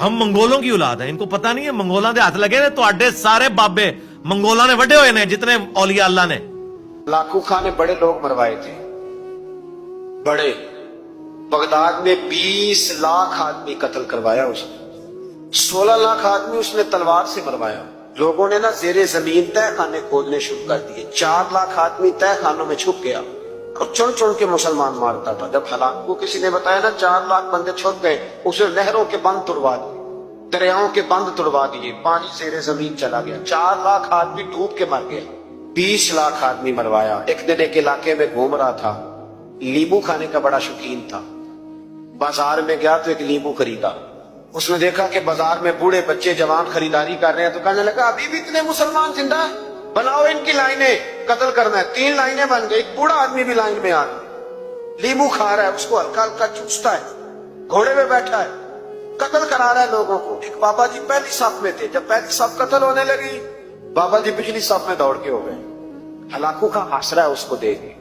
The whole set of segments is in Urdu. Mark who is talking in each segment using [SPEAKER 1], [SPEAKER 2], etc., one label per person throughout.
[SPEAKER 1] ہم منگولوں کی اولاد ہیں. ان کو پتہ نہیں ہے منگولاں دے ہاتھ لگے نے تواڈے سارے بابے منگولاں نے وڈے ہوئے نے جتنے اولیاء اللہ نے.
[SPEAKER 2] لاکھوں خان نے بڑے لوگ مروائے تھے, بڑے. بغداد میں 20 لاکھ آدمی قتل کروایا اس نے. 16 لاکھ آدمی اس نے تلوار سے مروایا. لوگوں نے نا زیر زمین تہ خانے کھودنے شروع کر دیے. 4 لاکھ آدمی تہ خانوں میں چھپ گیا اور چن چن کے مسلمان مارتا تھا. جب ہلاک کو کسی نے بتایا نا 4 لاکھ بندے چھپ گئے, اسے نہروں کے بند توڑوا دیے, دریاؤں کے بند توڑوا دیے, پانی زیر زمین چلا گیا. 4 لاکھ آدمی ڈوب کے مر گئے. 20 لاکھ آدمی مروایا. ایک دن ایک علاقے میں گھوم رہا تھا, لیمو کھانے کا بڑا شوقین تھا. بازار میں گیا تو ایک لیمو خریدا. اس نے دیکھا کہ بازار میں بوڑھے بچے جوان خریداری کر رہے ہیں, تو کہنے لگا ابھی بھی اتنے مسلمان زندہ ہیں, بناؤ ان کی لائنیں, قتل کرنا ہے. 3 لائنیں بن گئی. ایک بوڑھا آدمی بھی لائن میں آ گیا, لیمو کھا رہا ہے, اس کو ہلکا ہلکا چوستا ہے, گھوڑے میں بیٹھا ہے, قتل کرا رہا ہے لوگوں کو. ایک بابا جی پہلی صف میں تھے. جب پہلی صف قتل ہونے لگی, بابا جی پچھلی صف میں دوڑ کے ہو گئے. ہلاکوں کا ہنس رہا ہے اس کو دیکھ کے.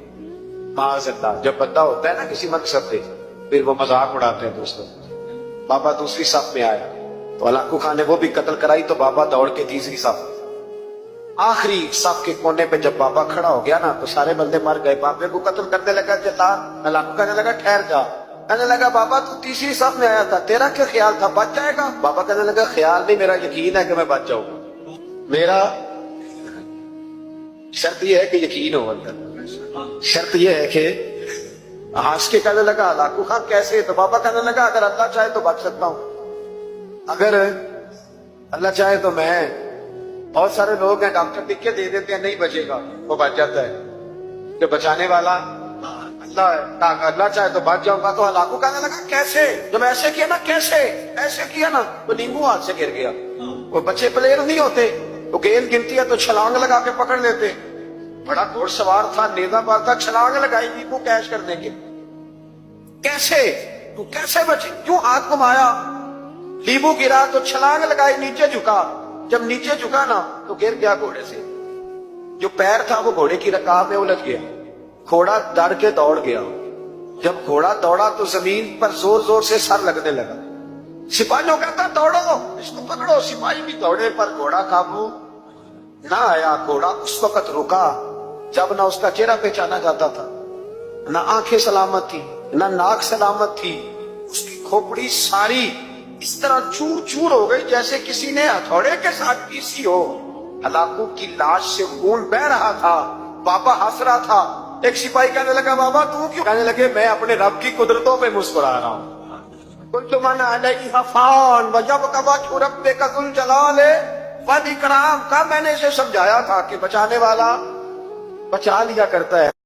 [SPEAKER 2] معاذ اللہ, جب بندہ ہوتا ہے نا کسی مقصد سے, پھر وہ مذاق اڑاتے ہیں دوستوں. بابا دوسری صف میں آیا تو ہلاکو خان نے وہ بھی قتل کرائی, تو بابا دوڑ کے تیسری صف. آخری صف کے کونے پہ جب بابا کھڑا ہو گیا نا, تو سارے بندے مر گئے. بابے کو قتل کرنے لگا جلاد. ہلاکو کہنے لگا ٹھہر جا. کہنے لگا بابا تو تیسری صف میں آیا تھا, تیرا کیا خیال تھا بچ جائے گا؟ بابا کہنے لگا خیال نہیں, میرا یقین ہے کہ میں بچ جاؤں گا. میرا شرط یہ ہے کہ یقین ہو اندر. شرط یہ ہے کہ ہنس کے کہنے لگا ہلاکو خان کیسے؟ تو بابا کہنے لگا اگر اللہ چاہے تو بچ سکتا ہوں, اگر اللہ چاہے تو میں. بہت سارے لوگ ہیں ڈاکٹر لکھ کے دے دیتے ہیں نہیں بچے گا, وہ بچ جاتا ہے. کہ بچانے والا اللہ ہے, اللہ چاہے تو بچ جاؤں گا. تو ہلاکو کہنے لگا کیسے؟ جب ایسے کیا نا, کیسے ایسے کیا نا, تو نیمبو ہاتھ سے گر گیا. وہ بچے پلیئر نہیں ہوتے, وہ گیند گنتی ہے تو چھلانگ لگا کے پکڑ لیتے. بڑا گھوڑ سوار تھا, نیزہ بار تھا, چھلانگ لگائی نیمبو کیش کرنے کے. کیسے تو کیسے بچے؟ کیوں ہاتھ گھمایا, لیمو گرا تو چھلانگ لگائی, نیچے جھکا. جب نیچے جھکا نا تو گر گیا گھوڑے سے. جو پیر تھا وہ گھوڑے کی رکاب میں الجھ گیا. گھوڑا ڈر کے دوڑ گیا. جب گھوڑا دوڑا تو زمین پر زور زور سے سر لگنے لگا. سپاہیوں کہتا دوڑو اس کو پکڑو. سپاہی بھی دوڑے پر گھوڑا قابو نہ آیا. گھوڑا اس وقت رکا جب نہ اس کا چہرہ پہچانا جاتا تھا, نہ آنکھیں سلامت تھی, نہ ناک سلامت تھی. اس کی کھوپڑی ساری اس طرح چور چور ہو گئی جیسے کسی نے ہتھوڑے کے ساتھ پیسی ہو. ہلاکو کی لاش سے خون بہ رہا تھا. بابا ہنس رہا تھا. ایک سپاہی کہنے لگا بابا تو کیوں؟ کہنے لگے میں اپنے رب کی قدرتوں پہ مسکرا رہا ہوں. کل من علیہ فان ویبقى وجہ ربک ذو الجلال والاکرام. کا میں نے اسے سمجھایا تھا کہ بچانے والا بچا لیا کرتا ہے.